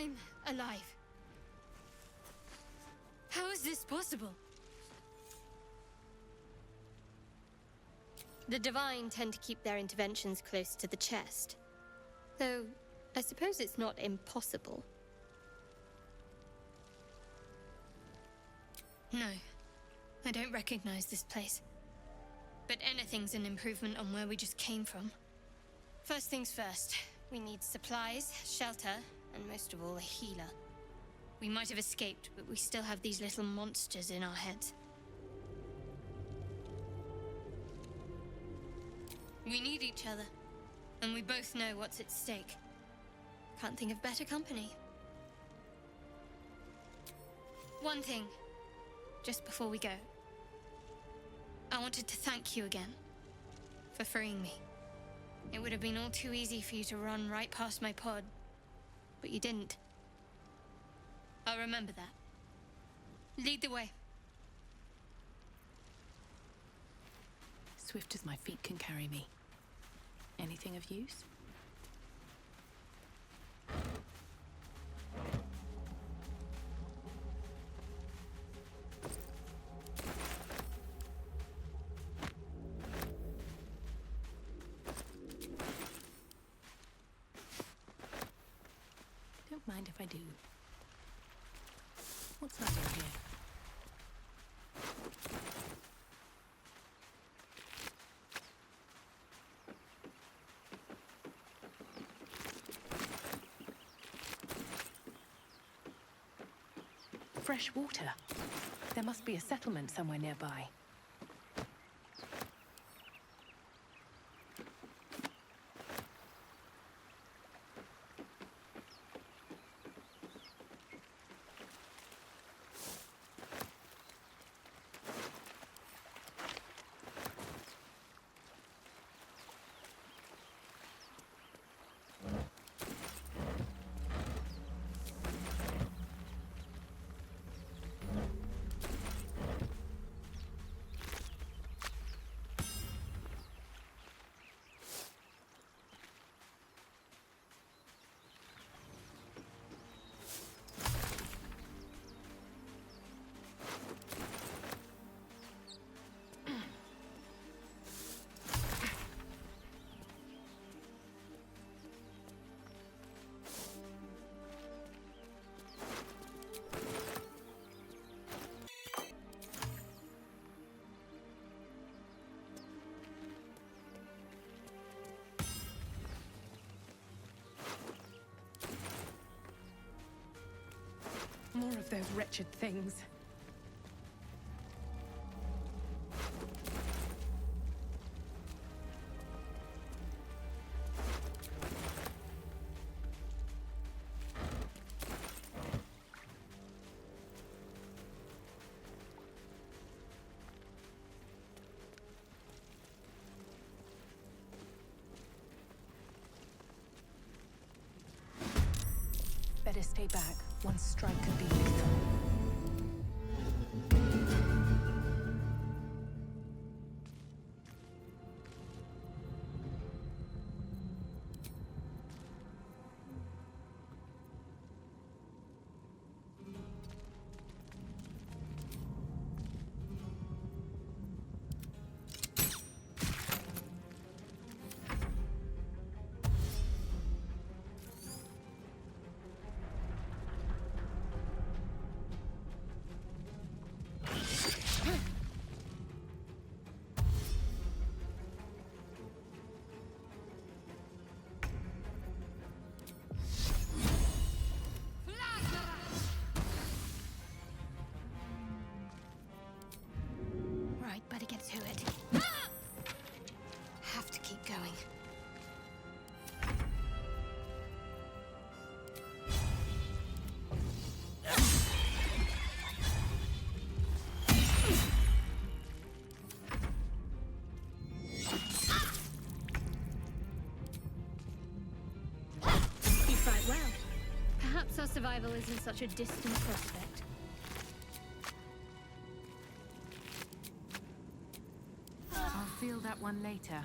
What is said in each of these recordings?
I'm alive. How is this possible? The Divine tend to keep their interventions close to the chest. Though, I suppose it's not impossible. No, I don't recognize this place. But anything's an improvement on where we just came from. First things first, we need supplies, shelter, and most of all, a healer. We might have escaped, but we still have these little monsters in our heads. We need each other, and we both know what's at stake. Can't think of better company. One thing, just before we go. I wanted to thank you again for freeing me. It would have been all too easy for you to run right past my pod, but you didn't. I'll remember that. Lead the way. Swift as my feet can carry me. Anything of use? Don't mind if I do. What's that in here? Fresh water. There must be a settlement somewhere nearby. More of those wretched things. Better stay back. One strike could be lethal. Better get to it. Have to keep going. You fight well. Perhaps our survival isn't such a distant prospect. Feel that one later.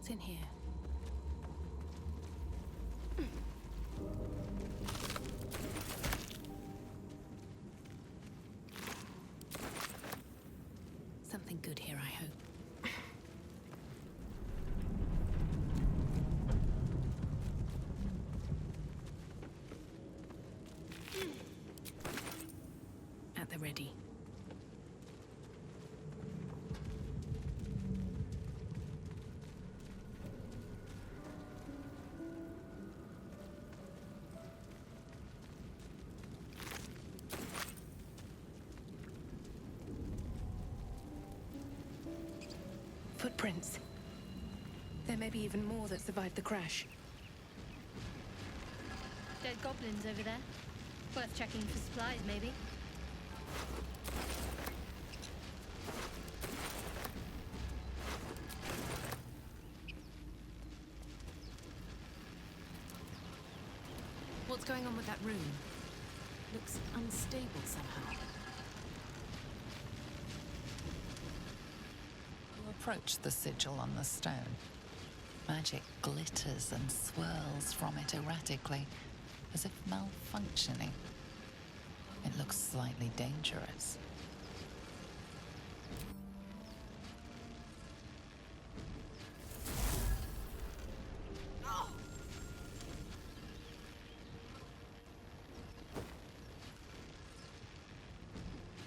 What's in here? Something good here, I hope. At the ready. Footprints. There may be even more that survived the crash. Dead goblins over there. Worth checking for supplies, maybe. What's going on with that room? Looks unstable somehow. You approach the sigil on the stone. Magic glitters and swirls from it erratically, as if malfunctioning. It looks slightly dangerous.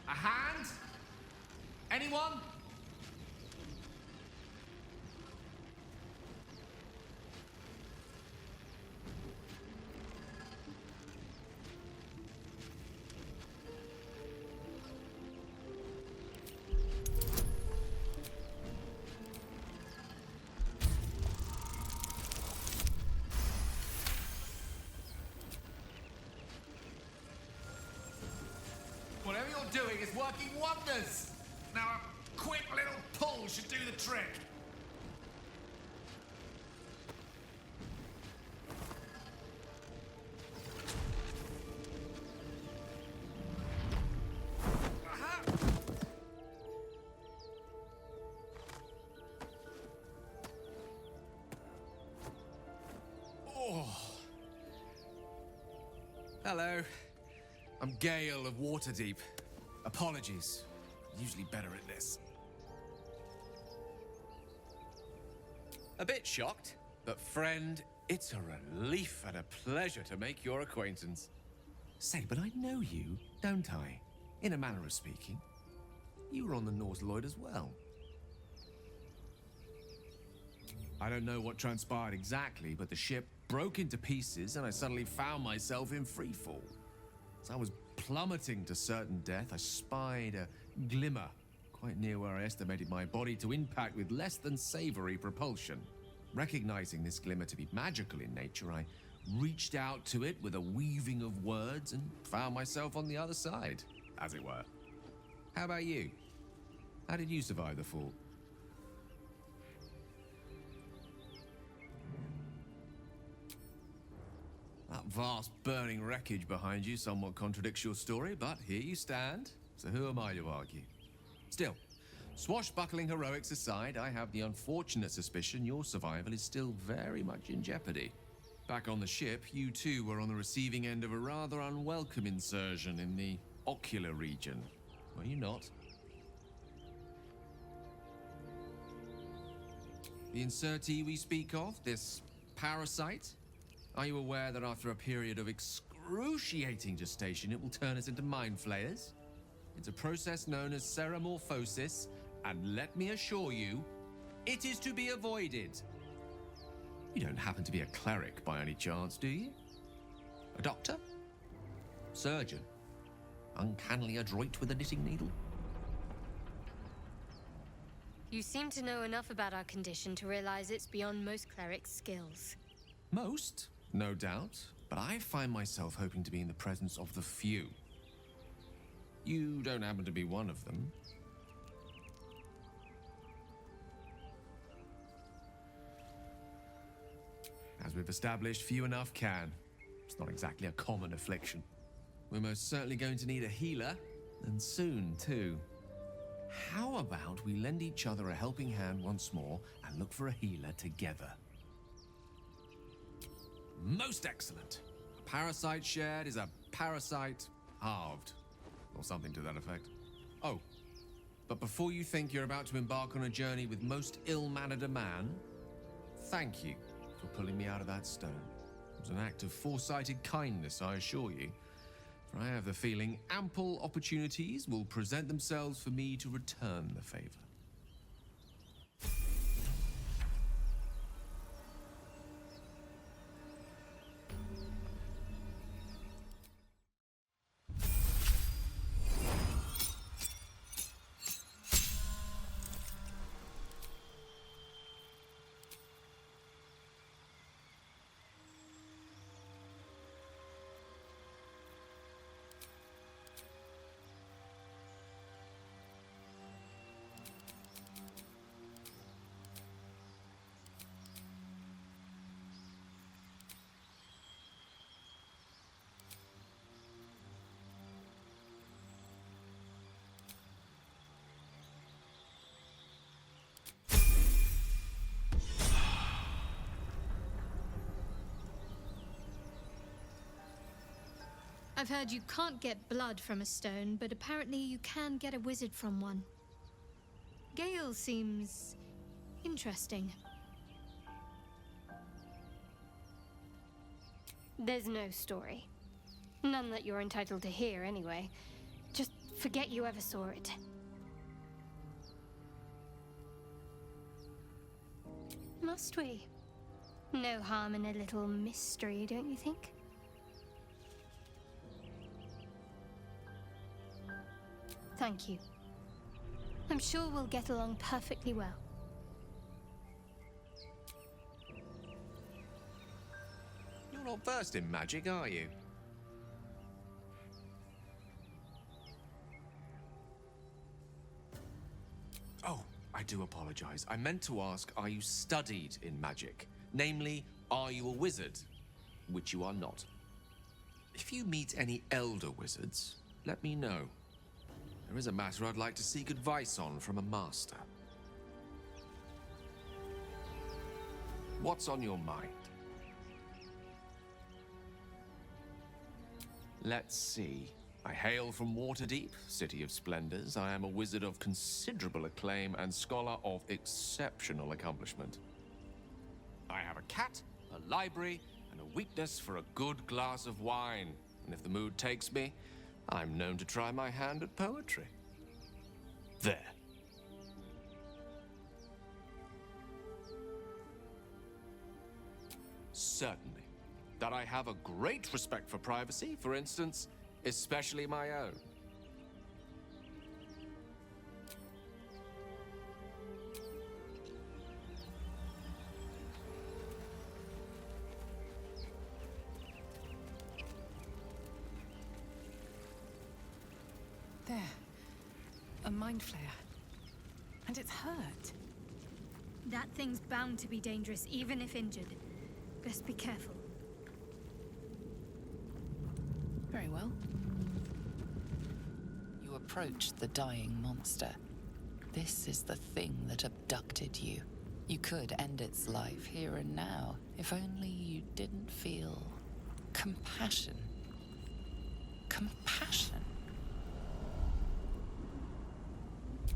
A hand? Anyone? Whatever you're doing is working wonders! Now a quick little pull should do the trick. Aha! Oh. Hello. I'm Gale of Waterdeep. Apologies. Usually better at this. A bit shocked, but friend, it's a relief and a pleasure to make your acquaintance. Say, but I know you, don't I? In a manner of speaking. You were on the Nautiloid as well. I don't know what transpired exactly, but the ship broke into pieces and I suddenly found myself in freefall. As I was plummeting to certain death, I spied a glimmer quite near where I estimated my body to impact with less than savory propulsion. Recognizing this glimmer to be magical in nature, I reached out to it with a weaving of words and found myself on the other side, as it were. How about you? How did you survive the fall? That vast burning wreckage behind you somewhat contradicts your story, but here you stand, so who am I to argue? Still, swashbuckling heroics aside, I have the unfortunate suspicion your survival is still very much in jeopardy. Back on the ship, you too were on the receiving end of a rather unwelcome insertion in the ocular region, were you not? The insertee we speak of, this parasite? Are you aware that after a period of excruciating gestation, it will turn us into mind flayers? It's a process known as ceramorphosis, and let me assure you, it is to be avoided. You don't happen to be a cleric by any chance, do you? A doctor? Surgeon? Uncannily adroit with a knitting needle? You seem to know enough about our condition to realize it's beyond most clerics' skills. Most? No doubt, but I find myself hoping to be in the presence of the few. You don't happen to be one of them. As we've established, few enough can. It's not exactly a common affliction. We're most certainly going to need a healer, and soon, too. How about we lend each other a helping hand once more and look for a healer together? Most excellent. A parasite shared is a parasite halved, or something to that effect. Oh, but before you think you're about to embark on a journey with most ill-mannered a man, thank you for pulling me out of that stone. It was an act of foresighted kindness, I assure you. For I have the feeling ample opportunities will present themselves for me to return the favor. I've heard you can't get blood from a stone, but apparently you can get a wizard from one. Gale seems interesting. There's no story. None that you're entitled to hear, anyway. Just forget you ever saw it. Must we? No harm in a little mystery, don't you think? Thank you. I'm sure we'll get along perfectly well. You're not versed in magic, are you? Oh, I do apologize. I meant to ask, are you studied in magic? Namely, are you a wizard? Which you are not. If you meet any elder wizards, let me know. There is a matter I'd like to seek advice on from a master. What's on your mind? Let's see. I hail from Waterdeep, city of splendors. I am a wizard of considerable acclaim and scholar of exceptional accomplishment. I have a cat, a library, and a weakness for a good glass of wine. And if the mood takes me, I'm known to try my hand at poetry. There. Certainly. That I have a great respect for privacy, for instance, especially my own. There. A mind flare. And it's hurt. That thing's bound to be dangerous, even if injured. Best be careful. Very well. You approach the dying monster. This is the thing that abducted you. You could end its life here and now, if only you didn't feel compassion. Compassion.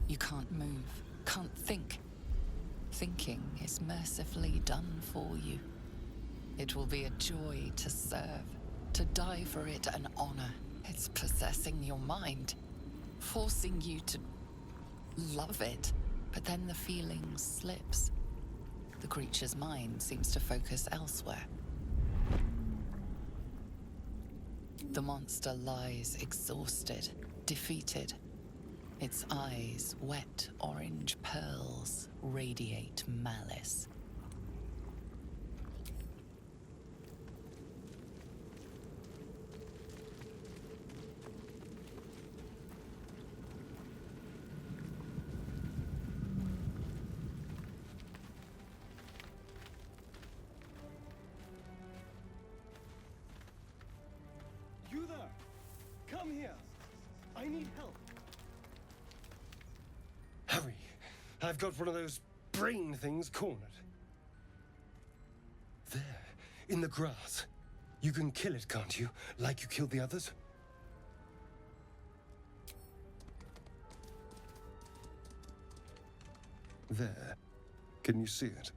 You can't move, can't think. Thinking is mercifully done for you. It will be a joy to serve, to die for it an honor. It's possessing your mind, forcing you to love it. But then the feeling slips. The creature's mind seems to focus elsewhere. The monster lies exhausted, defeated. Its eyes, wet orange pearls, radiate malice. You there! Come here! I need help! I've got one of those brain things cornered. There, in the grass. You can kill it, can't you? Like you killed the others? There. Can you see it?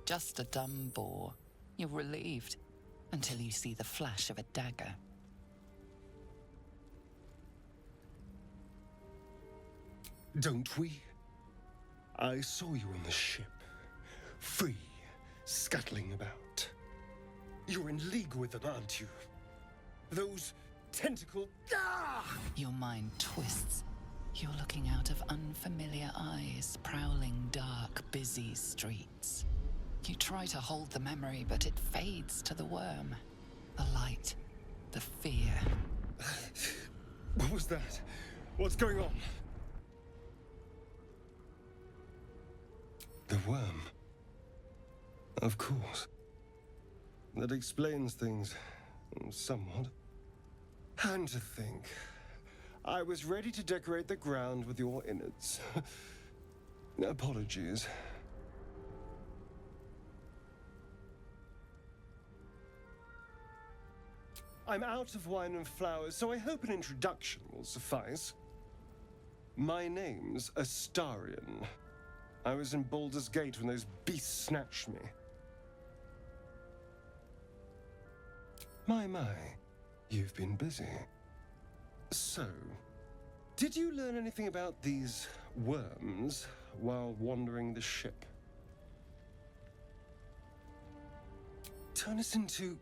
Just a dumb boar. You're relieved until you see the flash of a dagger. Don't we? I saw you on the ship. Free, scuttling about. You're in league with them, aren't you? Those tentacle... Ah! Your mind twists. You're looking out of unfamiliar eyes, prowling dark, busy streets. You try to hold the memory, but it fades to the worm. The light, the fear. What was that? What's going on? The worm. Of course. That explains things, somewhat. And to think, I was ready to decorate the ground with your innards. Apologies. I'm out of wine and flowers, so I hope an introduction will suffice. My name's Astarion. I was in Baldur's Gate when those beasts snatched me. My, you've been busy. So, did you learn anything about these worms while wandering the ship? Turn us into...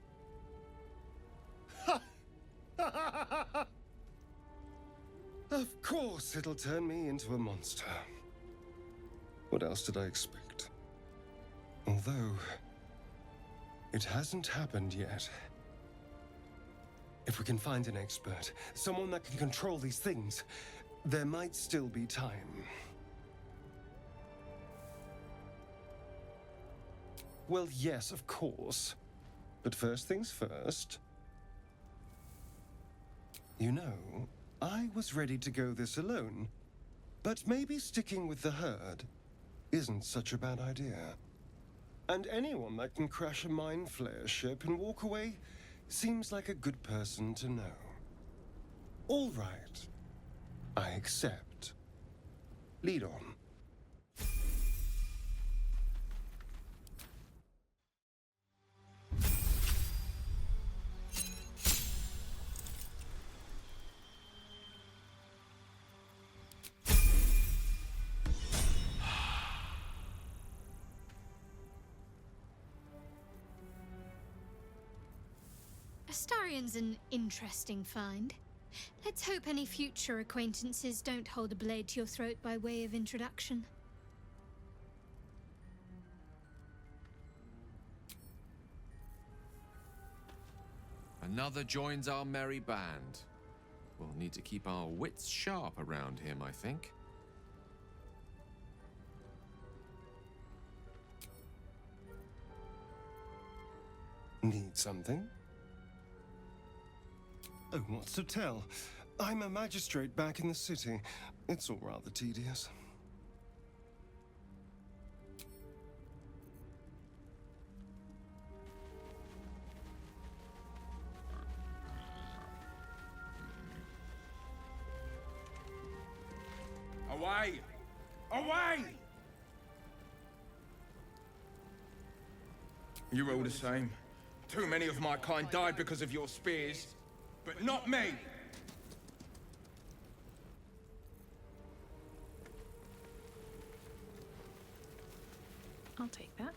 Of course it'll turn me into a monster. What else did I expect? Although, it hasn't happened yet. If we can find an expert, someone that can control these things, there might still be time. Well, yes, of course. But first things first. You know, I was ready to go this alone, but maybe sticking with the herd isn't such a bad idea. And anyone that can crash a mind flayer ship and walk away seems like a good person to know. All right. I accept. Lead on. Astarion's an interesting find. Let's hope any future acquaintances don't hold a blade to your throat by way of introduction. Another joins our merry band. We'll need to keep our wits sharp around him, I think. Need something? Oh, what's to tell? I'm a magistrate back in the city. It's all rather tedious. Away! Away! You're all the same. Too many of my kind died because of your spears, but not me! I'll take that.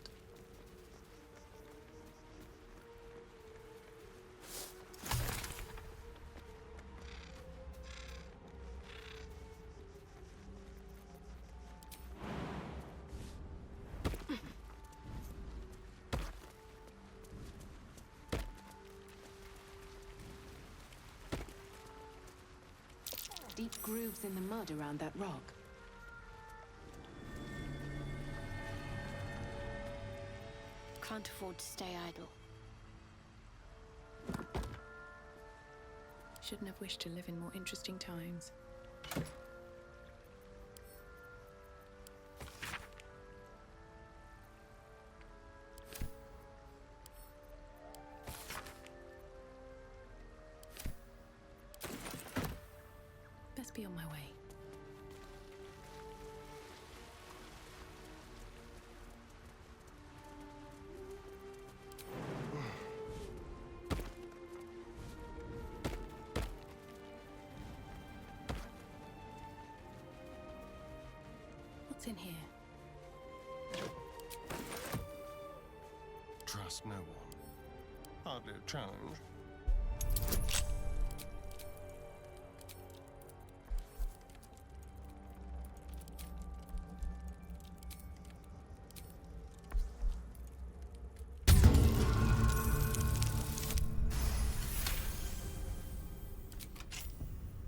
Deep grooves in the mud around that rock. Can't afford to stay idle. Shouldn't have wished to live in more interesting times. Best be on my way. What's in here? Trust no one. Hardly a challenge.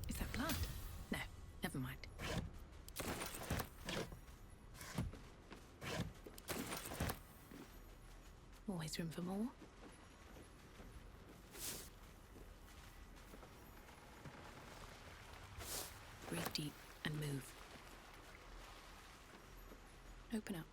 Is that blood? No, never mind. Always room for more. Breathe deep and move. Open up.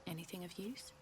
Anything of use?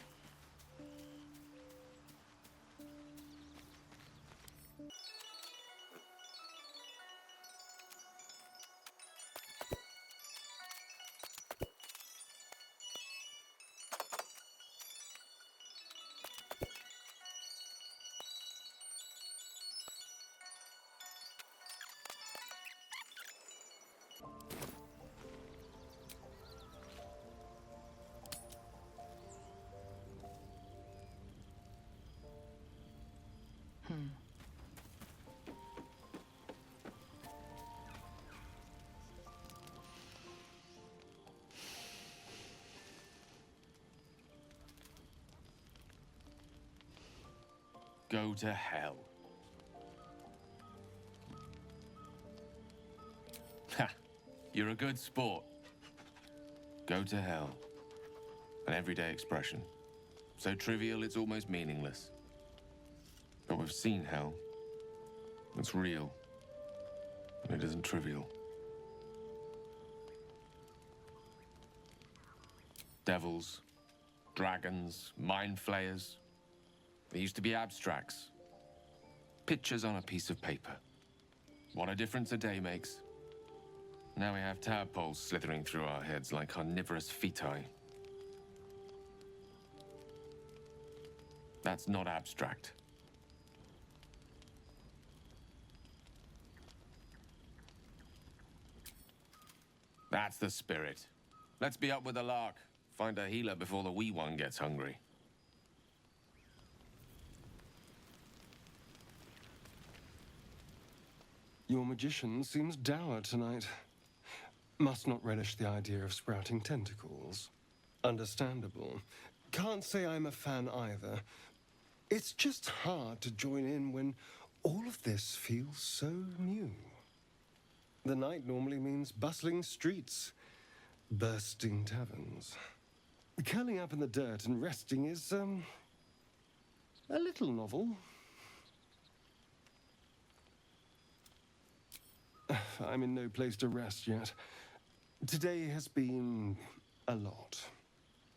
Go to hell. Ha! You're a good sport. Go to hell. An everyday expression. So trivial it's almost meaningless. But we've seen hell. It's real. And it isn't trivial. Devils, dragons, mind flayers. They used to be abstracts. Pictures on a piece of paper. What a difference a day makes. Now we have tadpoles slithering through our heads like carnivorous feti. That's not abstract. That's the spirit. Let's be up with the lark. Find a healer before the wee one gets hungry. Your magician seems dour tonight. Must not relish the idea of sprouting tentacles. Understandable. Can't say I'm a fan either. It's just hard to join in when all of this feels so new. The night normally means bustling streets. Bursting taverns. Curling up in the dirt and resting is, a little novel. I'm in no place to rest yet. Today has been a lot.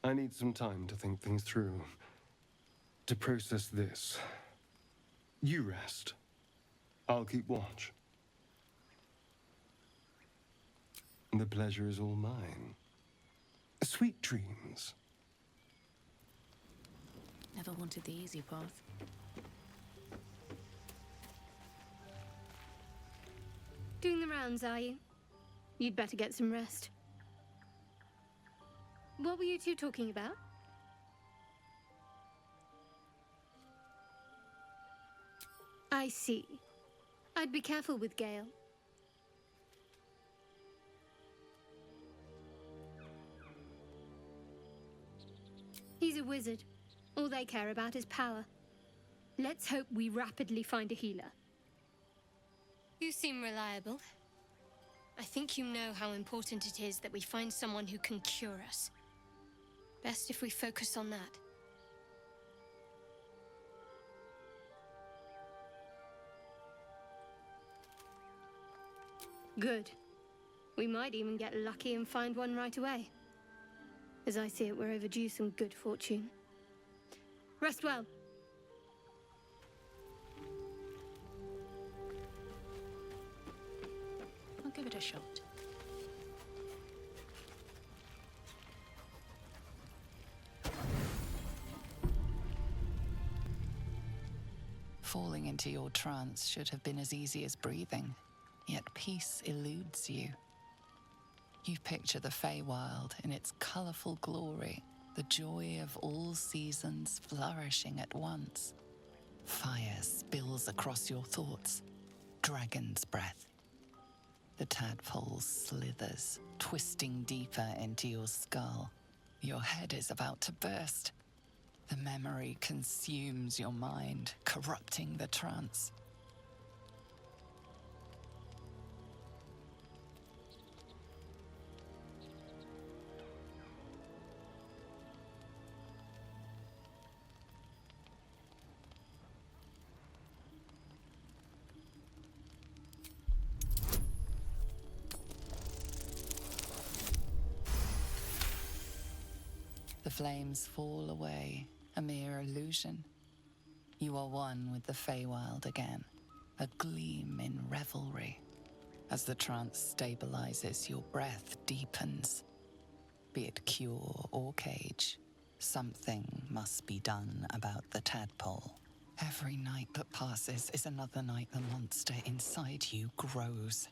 I need some time to think things through, to process this. You rest. I'll keep watch. The pleasure is all mine. Sweet dreams. Never wanted the easy path. Doing the rounds, are you? You'd better get some rest. What were you two talking about? I see. I'd be careful with Gale. He's a wizard. All they care about is power. Let's hope we rapidly find a healer. You seem reliable. I think you know how important it is that we find someone who can cure us. Best if we focus on that. Good. We might even get lucky and find one right away. As I see it, we're overdue some good fortune. Rest well. I'll give it a shot. Falling into your trance should have been as easy as breathing, yet peace eludes you. You picture the Feywild in its colourful glory, the joy of all seasons flourishing at once. Fire spills across your thoughts, dragon's breath. The tadpole slithers, twisting deeper into your skull. Your head is about to burst. The memory consumes your mind, corrupting the trance. The flames fall away, a mere illusion. You are one with the Feywild again, a gleam in revelry. As the trance stabilizes, your breath deepens. Be it cure or cage, something must be done about the tadpole. Every night that passes is another night the monster inside you grows.